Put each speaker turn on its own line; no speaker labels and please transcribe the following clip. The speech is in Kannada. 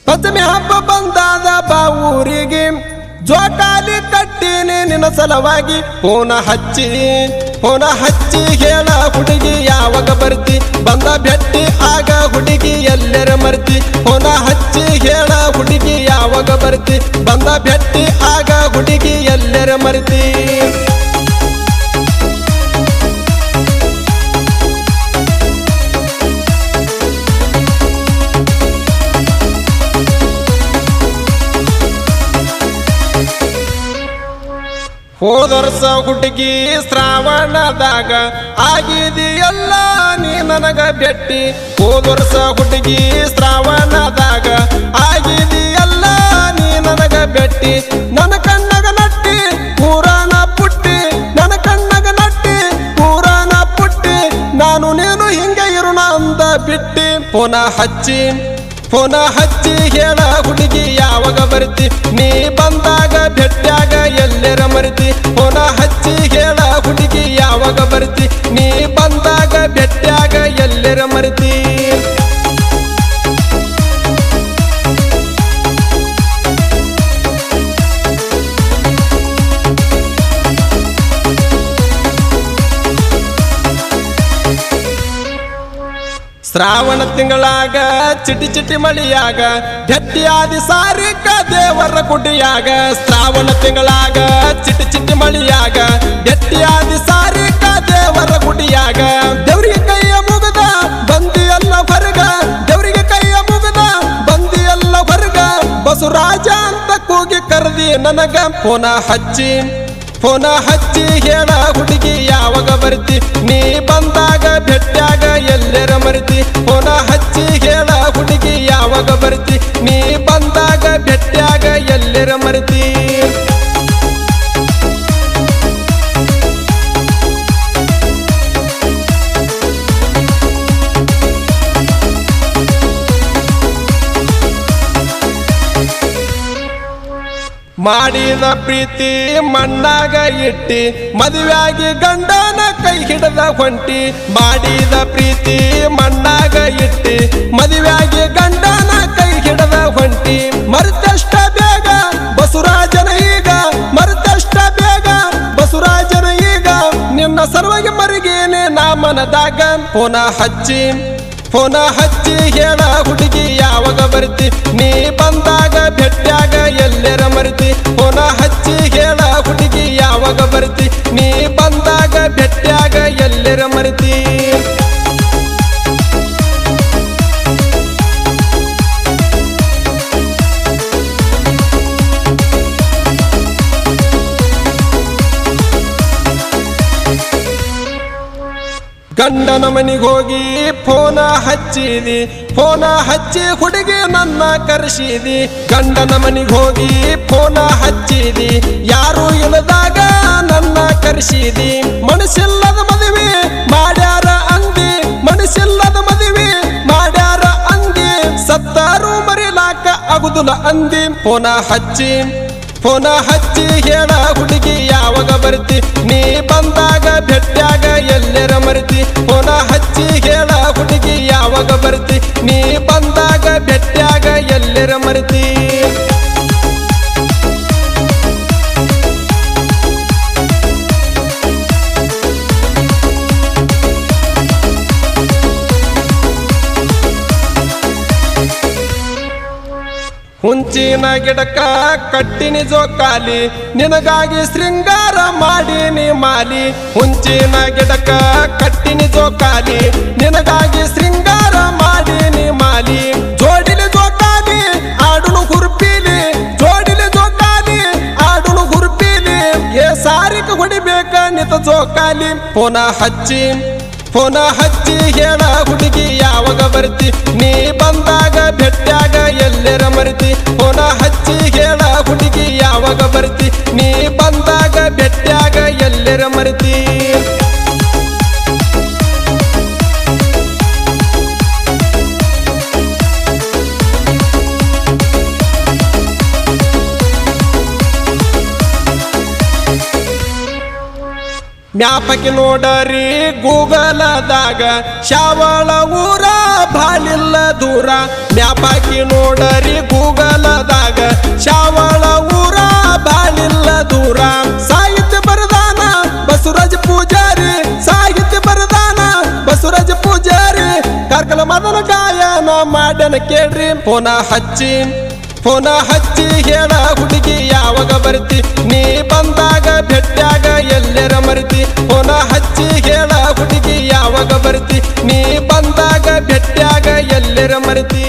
ಪಂಚಮಿ ಹಬ್ಬ ಬಂದಾದ ಬಾ ಊರಿಗೆ ಜೋಕಾಲಿ ಕಟ್ಟಿನಿ ನಿನ್ನ ಸಲವಾಗಿ ಫೋನ ಹಚ್ಚಿ ಹೇಳ ಹುಡುಗಿ ಯಾವಾಗ ಬರ್ತಿ ಬಂದ ಭೆಟ್ಟಿ ಆಗ ಹುಡುಗಿ ಎಲ್ಲರ ಮರ್ತಿ ಫೋನ ಹಚ್ಚಿ ಹೇಳ ಹುಡುಗಿ ಯಾವಾಗ ಬರ್ತಿ ಬಂದ ಭೆಟ್ಟಿ ಆಗ ಹುಡುಗಿ ಎಲ್ಲರ ಮರ್ತಿ ಹೋದರ್ಸ ಹುಡುಗಿ ಶ್ರಾವಣದಾಗ ಆಗಿದೆಯಲ್ಲ ನೀ ನನಗ ಭೆಟ್ಟಿ ಹೋದರ್ಸ ಹುಡುಗಿ ಶ್ರಾವಣದಾಗ ಆಗಿದೆಯಲ್ಲ ನೀ ನನಗ ಭೆಟ್ಟಿ ನನ್ನ ಕಣ್ಣಗ ನಟ್ಟಿ ಪುರಾಣ ಪುಟ್ಟಿ ನನ್ನ ಕಣ್ಣಗ ನಟ್ಟಿ ಪುರಾಣ ಪುಟ್ಟಿ ನಾನು ನೀನು ಹಿಂಗೆ ಇರೋಣ ಅಂದ ಬಿಟ್ಟಿ ಫೋನ ಹಚ್ಚಿ ಹೇಳ ಹುಡುಗಿ ಯಾವಾಗ ಬರ್ತಿ ನೀ ಬಂದಾಗ ಭೆಟ್ಟ್ಯಾಗ ಎಲ್ಲರ ಮರ್ತಿ ಫೋನ ಹಚ್ಚಿ ಹೇಳ ಹುಡುಗಿ ಯಾವಾಗ ಬರ್ತಿ ನೀ ಬಂದಾಗ ಭೆಟ್ಟ್ಯಾಗ ಎಲ್ಲರ ಮರ್ತಿ ಶ್ರಾವಣ ತಿಂಗಳಾಗ ಚಿಟಿ ಮಳಿಯಾಗ ಭೆಟ್ಟಿಯಾದಿ ಸಾರಿಕ ದೇವರ ಗುಡಿಯಾಗ ಶ್ರಾವಣ ತಿಂಗಳಾಗ ಚಿಟಿ ಮಳಿಯಾಗ ಭೆಟ್ಟಿಯಾದಿ ಸಾರಿಕ ದೇವರ ಗುಡಿಯಾಗ ದೇವರಿಗೆ ಕೈಯ ಮುಗದ ಬಂದಿಯಲ್ಲ ಹೊರಗ ದೇವರಿಗೆ ಕೈಯ ಮುಗದ ಬಂದಿಯಲ್ಲ ಹೊರಗ ಬಸವರಾಜ ಅಂತ ಕೂಗಿ ಕರೆದಿ ನನಗ ಫೋನ ಹಚ್ಚಿ ಹೇಳ ಹುಡುಗಿ ಯಾವಾಗ ಬರ್ತಿ ನೀ ಬಂದಾಗ ಭೆಟ್ಟ್ಯಾಗ ಎಲ್ಲರ ಮರ್ತಿ ಫೋನ ಹಚ್ಚಿ ಹೇಳ ಹುಡುಗಿ ಯಾವಾಗ ಬರ್ತಿ ನೀ ಬಂದಾಗ ಭೆಟ್ಟ್ಯಾಗ ಎಲ್ಲರ ಮರ್ತಿ ಮಾಡಿದ ಪ್ರೀತಿ ಮಣ್ಣಾಗ ಇಟ್ಟಿ ಮದುವೆಯಾಗಿ ಗಂಡನ ಕೈ ಹಿಡದ ಹೊಂಟಿ ಮಾಡಿದ ಪ್ರೀತಿ ಮಣ್ಣಾಗ ಇಟ್ಟಿ ಮದುವೆಯಾಗಿ ಗಂಡನ ಕೈ ಹಿಡದ ಹೊಂಟಿ ಮರ್ತಷ್ಟ ಬೇಗ ಬಸವರಾಜನ ಈಗ ಮರ್ತಷ್ಟ ಬೇಗ ಬಸವರಾಜನ ಈಗ ನಿನ್ನ ಸರ್ವಗೆ ಮರಿಗೇನೆ ನಾ ಮನದಾಗ ಫೋನ ಹಚ್ಚಿ ಹೇಳ ಹುಡುಗಿ ಯಾವಾಗ ಬರ್ತಿ ನೀ ಬಂದಾಗ ಭೆಟ್ಟ್ಯಾಗ ಎಲ್ಲರ ಮರ್ತಿ ಫೋನ ಹಚ್ಚಿ ಹೇಳ ಹುಡುಗಿ ಯಾವಾಗ ಬರ್ತಿ ನೀ ಬಂದಾಗ ಭೆಟ್ಟ್ಯಾಗ ಎಲ್ಲರ ಮರ್ತಿ ಗಂಡನ ಮನಿಗೋಗಿ ಫೋನ ಹಚ್ಚಿ ಹುಡುಗಿ ನನ್ನ ಕರೆಸಿದಿ ಗಂಡನ ಮನಿಗೋಗಿ ಫೋನ ಹಚ್ಚಿದಿ ಯಾರು ಇಲ್ಲದಾಗ ನನ್ನ ಕರೆಸಿದಿ ಮನಸ್ಸಿಲ್ಲದ ಮದುವೆ ಮಾಡ್ಯಾರ ಅಂದಿ ಮನಸ್ಸಿಲ್ಲದ ಮದುವೆ ಮಾಡ್ಯಾರ ಅಂದಿ ಸತ್ತಾರು ಮರಿಲಾಕ ಆಗುದಿಲ್ಲ ಅಂದಿ ಫೋನ ಹಚ್ಚಿ ಹೇಳ ಹುಡುಗಿ ಯಾವಾಗ ಬರ್ತಿ ನೀ ಬಂದಾಗ ಭೆಟ್ಟ್ಯಾಗ ಎಲ್ಲರ ಮರ್ತಿ ಫೋನ ಹಚ್ಚಿ ಹೇಳ ಹುಡುಗಿ ಯಾವಾಗ ಬರ್ತಿ ನೀ ಬಂದಾಗ ಭೆಟ್ಟ್ಯಾಗ ಎಲ್ಲರ ಮರ್ತಿ ಹುಂಚಿನ ಗಿಡಕ ಕಟ್ಟಿನಿ ಜೋಕಾಲಿ ನಿನಗಾಗಿ ಶೃಂಗಾರ ಮಾಡೀನಿ ಮಾಲಿ ಹುಂಚಿನ ಗಿಡಕ ಕಟ್ಟಿನಿ ಜೋಕಾಲಿ ನಿನಗಾಗಿ ಶೃಂಗಾರ ಮಾಡೀನಿ ಮಾಲಿ ಜೋಡಿಲಿ ಜೋಕಾಲಿ ಆಡುನು ಹುರ್ಪೀಲಿ ಜೋಡಿಲಿ ಜೋಕಾಲಿ ಆಡುನು ಹುರ್ಪೀಲಿ ಏ ಸಾರಿಕ ಹೊಡಿಬೇಕ ನಿತ ಜೋಕಾಲಿ ಫೋನ ಹಚ್ಚಿ ಹೇಳ ಹುಡುಗಿ ಯಾವಾಗ ಬರ್ತಿ ನೀ ಬಂದಾಗ ಭೆಟ್ಟ್ಯಾಗ ಎಲ್ಲರ ಮರ್ತಿ ಫೋನ ಹಚ್ಚಿ ಹೇಳ ಹುಡುಗಿ ಯಾವಾಗ ಬರ್ತಿ ನೀ ಬಂದಾಗ ಭೆಟ್ಟ್ಯಾಗ ಎಲ್ಲರ ಮರ್ತಿ ಮ್ಯಾಪಕ್ಕೆ ನೋಡರಿ ಗೂಗಲದಾಗ ಶಾವಳ ಊರ ಭಾಳ ಬಾಳಿಲ್ಲ ದೂರ ಮ್ಯಾಪಾಕಿ ನೋಡರಿ ಗೂಗಲದಾಗ ಶಾವಳ ಊರ ಬಾಳಿಲ್ಲ ದೂರ ಸಾಹಿತ್ಯ ಬರದಾನ ಬಸವರಾಜ ಪೂಜಾರಿ ಸಾಹಿತ್ಯ ಬರದಾನ ಬಸವರಾಜ ಪೂಜಾರಿ ಕಾರ್ಕಳ ಮದನ ಗಾಯನ ಮಾಡ್ಯಾನ ಕೇಳ್ರಿ ಫೋನ ಹಚ್ಚಿ ಹೇಳ ಹುಡುಗಿ ಯಾವಾಗ ಬರ್ತಿ ನೀ ಬಂದಾಗ ಭೆಟ್ಟಾಗ ಎಲ್ಲರ ಮರ್ತಿ ಫೋನ ಹಚ್ಚಿ ಹೇಳ ಹುಡುಗಿ ಯಾವಾಗ ಬರ್ತಿ ನೀ ಬಂದಾಗ ಭೆಟ್ಟಾಗ ಎಲ್ಲರ ಮರ್ತಿ